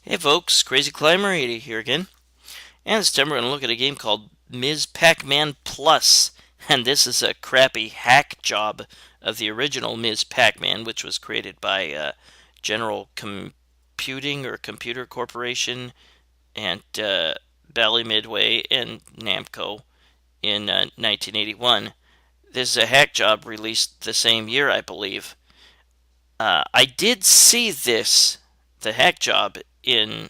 Hey folks, Crazy Climber 80 here again. And this time we're going to look at a game called Ms. Pac-Man Plus. And this is a crappy hack job of the original Ms. Pac-Man, which was created by General Computing or Computer Corporation and Bally Midway and Namco in 1981. This is a hack job released the same year, I believe. I did see the hack job, in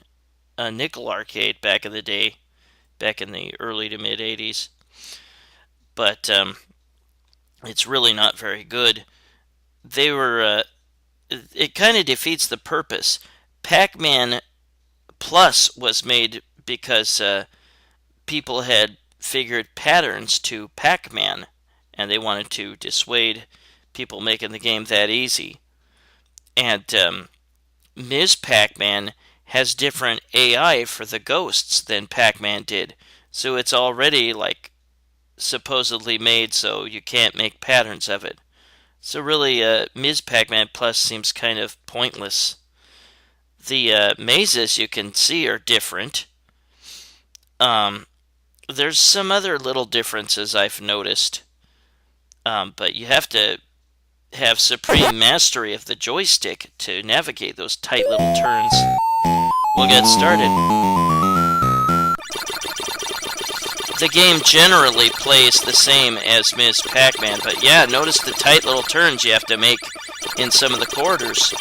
a nickel arcade back in the day, back in the early to mid 80s. But it's really not very good. It kind of defeats the purpose. Pac-Man Plus was made because people had figured patterns to Pac-Man, and they wanted to dissuade people making the game that easy. And Ms. Pac-Man has different AI for the ghosts than Pac-Man did. So it's already supposedly made so you can't make patterns of it. So really, Ms. Pac-Man Plus seems kind of pointless. The mazes you can see are different. There's some other little differences I've noticed. But you have to have supreme mastery of the joystick to navigate those tight little turns. We'll get started. The game generally plays the same as Ms. Pac-Man, but yeah, notice the tight little turns you have to make in some of the corridors.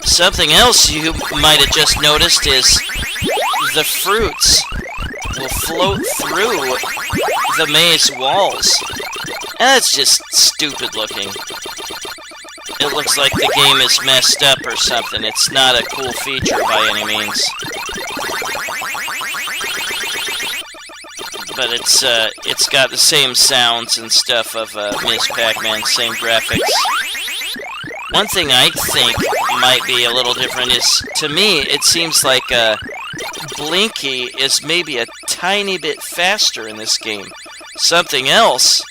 Something else you might have just noticed is the fruits will float through the maze walls. That's just stupid looking. It looks like the game is messed up or something. It's not a cool feature by any means. But it's got the same sounds and stuff of Ms. Pac-Man, same graphics. One thing I think might be a little different is, to me, it seems like Blinky is maybe a tiny bit faster in this game. Something else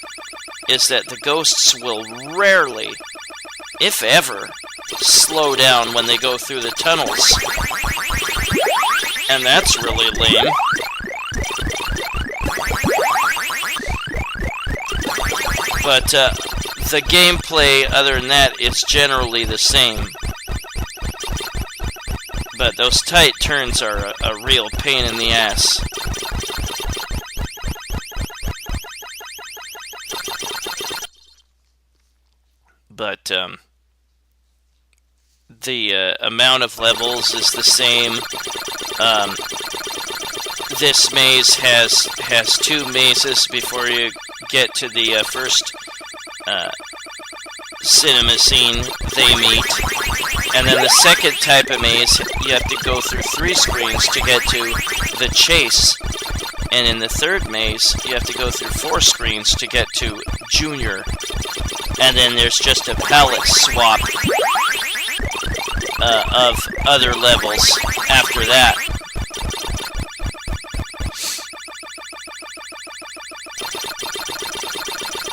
is that the ghosts will rarely, if ever, slow down when they go through the tunnels. And that's really lame. But the gameplay, other than that, is generally the same. But those tight turns are a real pain in the ass. But the amount of levels is the same. This maze has two mazes before you get to the first cinema scene they meet. And then the second type of maze, you have to go through 3 screens to get to the chase. And in the third maze, you have to go through 4 screens to get to Junior. And then there's just a palette swap of other levels after that.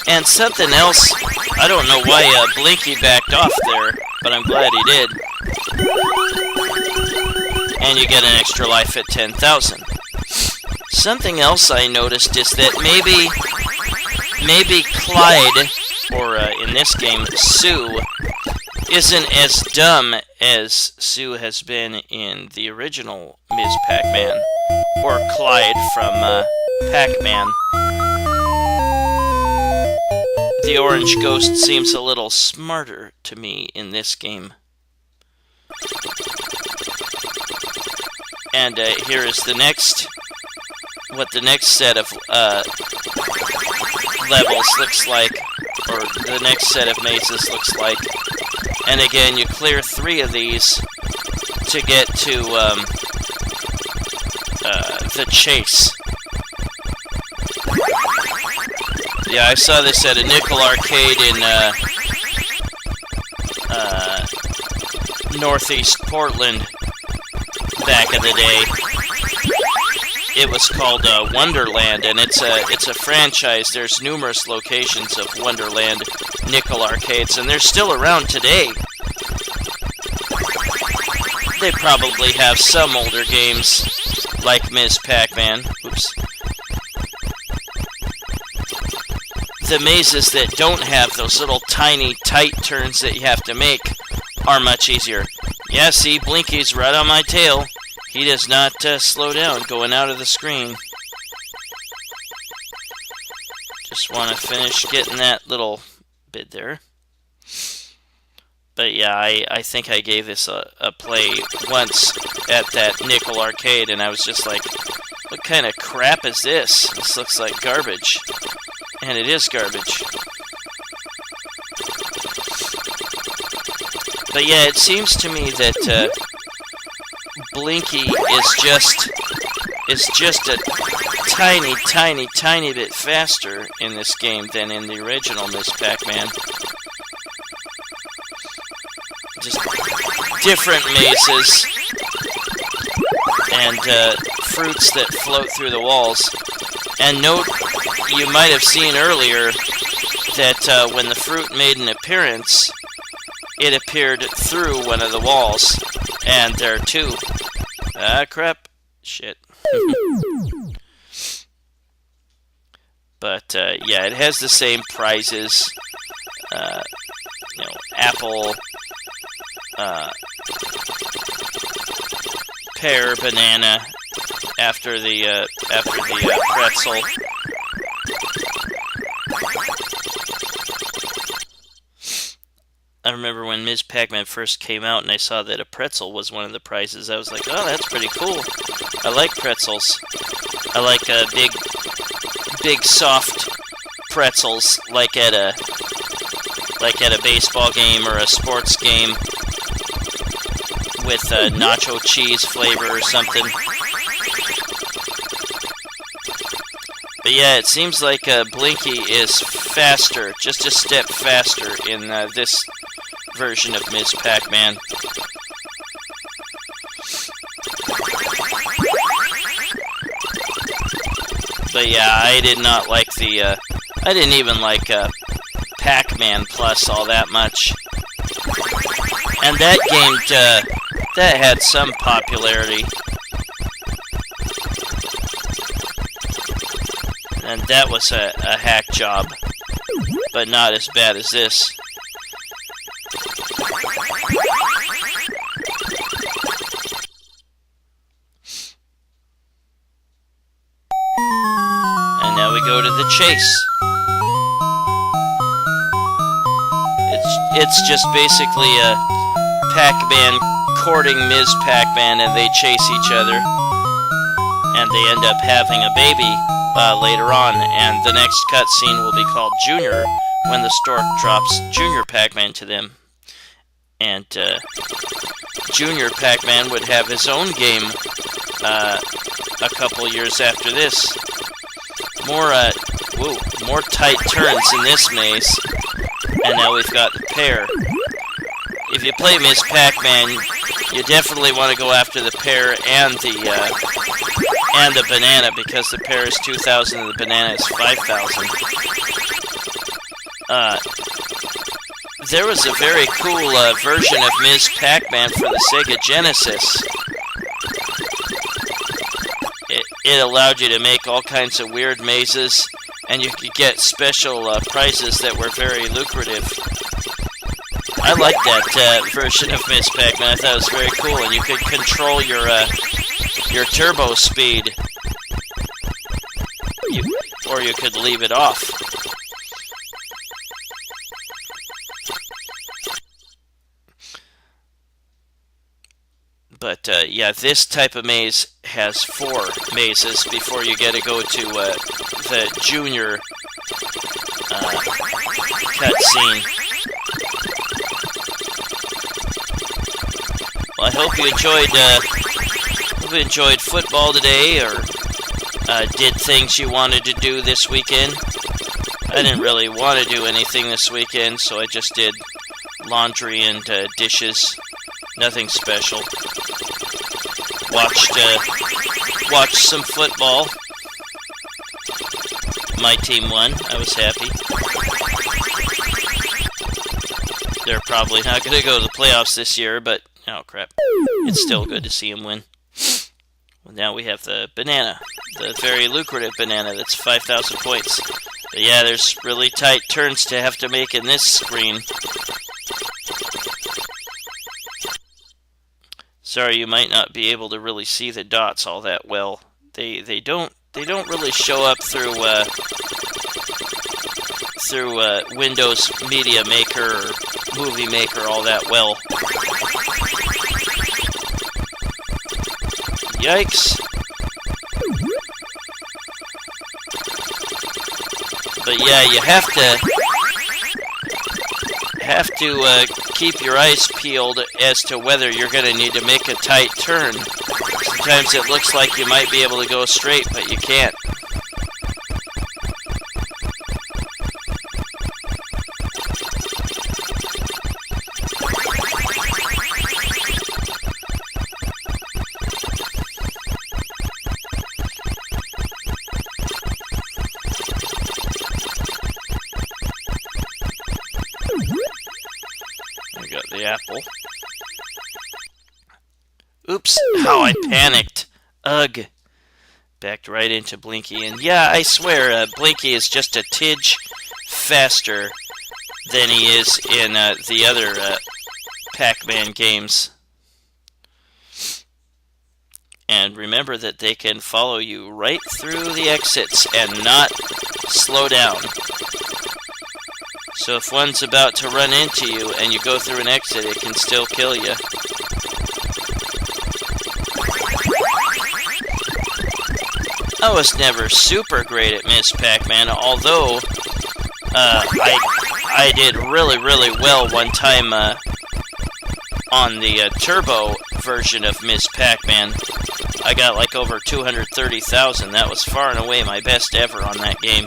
And something else, I don't know why Blinky backed off there, but I'm glad he did. And you get an extra life at 10,000. Something else I noticed is that maybe Clyde, or in this game, Sue, isn't as dumb as Sue has been in the original Ms. Pac-Man, or Clyde from Pac-Man. The orange ghost seems a little smarter to me in this game. And here is what the next set of levels looks like, or the next set of mazes looks like. And again, you clear 3 of these to get to the chase. Yeah, I saw this at a nickel arcade in northeast Portland back in the day. It was called Wonderland, and it's a franchise. There's numerous locations of Wonderland nickel arcades, and they're still around today. They probably have some older games like Ms. Pac-Man. Oops. The mazes that don't have those little tiny tight turns that you have to make are much easier. Yeah, see, Blinky's right on my tail. He does not slow down going out of the screen. Just want to finish getting that little bit there. But yeah, I think I gave this a play once at that Nickel Arcade, and I was just like, what kind of crap is this? This looks like garbage. And it is garbage. But yeah, it seems to me that Blinky is just a tiny bit faster in this game than in the original Ms. Pac-Man. Just different mazes and fruits that float through the walls. And note, you might have seen earlier that when the fruit made an appearance, it appeared through one of the walls. And there are two. Ah, crap. Shit. But, yeah, it has the same prizes. You know, apple, pear, banana, after the pretzel. I remember when Ms. Pac-Man first came out and I saw that a pretzel was one of the prizes. I was like, oh, that's pretty cool. I like pretzels. I like big soft pretzels, like at a baseball game or a sports game with nacho cheese flavor or something. But yeah, it seems like Blinky is faster, just a step faster in this version of Ms. Pac-Man. But yeah, I did not like the, I didn't even like Pac-Man Plus all that much. And that game, that had some popularity. And that was a hack job, but not as bad as this. And now we go to the chase. It's just basically a Pac-Man courting Ms. Pac-Man, and they chase each other. And they end up having a baby later on, and the next cutscene will be called Junior, when the stork drops Junior Pac-Man to them. And Junior Pac-Man would have his own game a couple years after this. More tight turns in this maze, and now we've got the pear. If you play Ms. Pac-Man, you definitely want to go after the pear and the banana, because the pear is 2,000 and the banana is 5,000. There was a very cool version of Ms. Pac-Man for the Sega Genesis. It allowed you to make all kinds of weird mazes, and you could get special prizes that were very lucrative. I liked that version of Ms. Pac-Man. I thought it was very cool, and you could control your turbo speed, or you could leave it off. But yeah, this type of maze has 4 mazes before you get to go to the Junior cutscene. Well, I hope you enjoyed football today, or did things you wanted to do this weekend. I didn't really want to do anything this weekend, so I just did laundry and dishes. Nothing special. Watched some football. My team won. I was happy. They're probably not going to go to the playoffs this year, but oh crap. it's still good to see him win. Well, now we have the banana, the very lucrative banana that's 5,000 points. But yeah, there's really tight turns to have to make in this screen. Sorry, you might not be able to really see the dots all that well. They don't really show up through Windows Media Maker or Movie Maker all that well. Yikes. But yeah, you have to keep your eyes peeled as to whether you're going to need to make a tight turn. Sometimes it looks like you might be able to go straight, but you can't. I got the apple. Oops, how I panicked. Ugh. Backed right into Blinky. And yeah, I swear, Blinky is just a tidge faster than he is in the other Pac-Man games. And remember that they can follow you right through the exits and not slow down. So if one's about to run into you and you go through an exit, it can still kill you. I was never super great at Ms. Pac-Man, although I did really well one time on the turbo version of Ms. Pac-Man. I got like over 230,000. That was far and away my best ever on that game.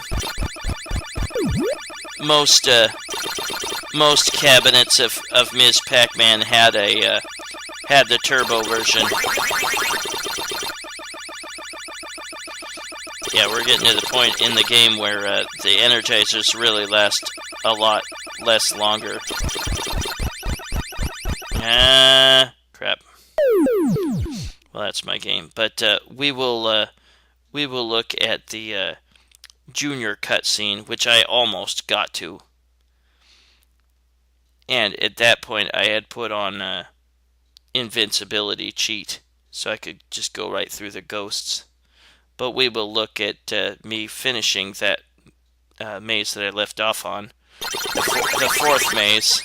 Most cabinets of Ms. Pac-Man had the turbo version. Yeah, we're getting to the point in the game where the energizers really last a lot less longer. Crap. Well, that's my game. But we will look at the Junior cutscene, which I almost got to. And at that point, I had put on invincibility cheat, so I could just go right through the ghosts. But we will look at me finishing that maze that I left off on. The fourth maze.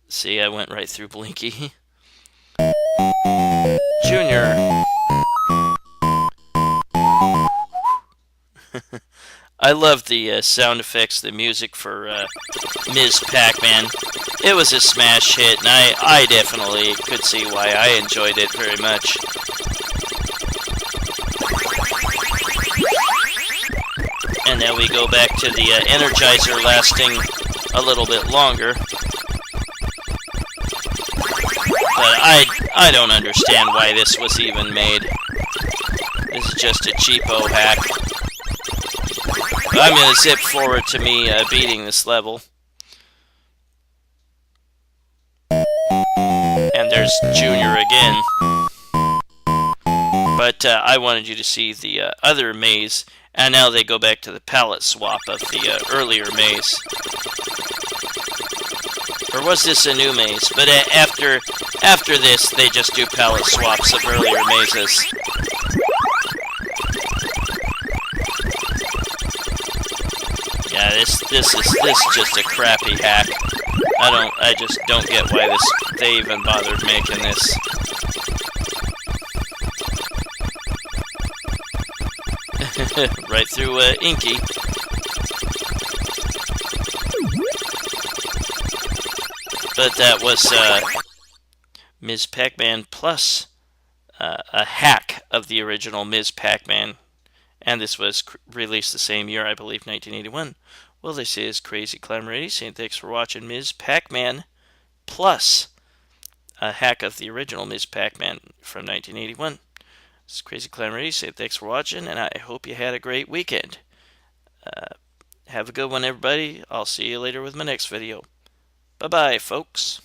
See, I went right through Blinky. Junior. I love the sound effects, the music for Ms. Pac-Man. It was a smash hit, and I definitely could see why I enjoyed it very much. And then we go back to the Energizer lasting a little bit longer. But I don't understand why this was even made. This is just a cheapo hack. But I'm going to zip forward to me beating this level. And there's Junior again. But I wanted you to see the other maze. And now they go back to the palette swap of the earlier maze. Or was this a new maze? But after this, they just do palette swaps of earlier mazes. Yeah, this is just a crappy hack. I just don't get why they even bothered making this. Right through Inky. But that was Ms. Pac-Man Plus, a hack of the original Ms. Pac-Man. And this was released the same year, I believe, 1981. Well, this is Crazy Climber 80 saying thanks for watching Ms. Pac-Man Plus, a hack of the original Ms. Pac-Man from 1981. This is Crazy Climber 80 saying thanks for watching, and I hope you had a great weekend. Have a good one, everybody. I'll see you later with my next video. Bye-bye, folks.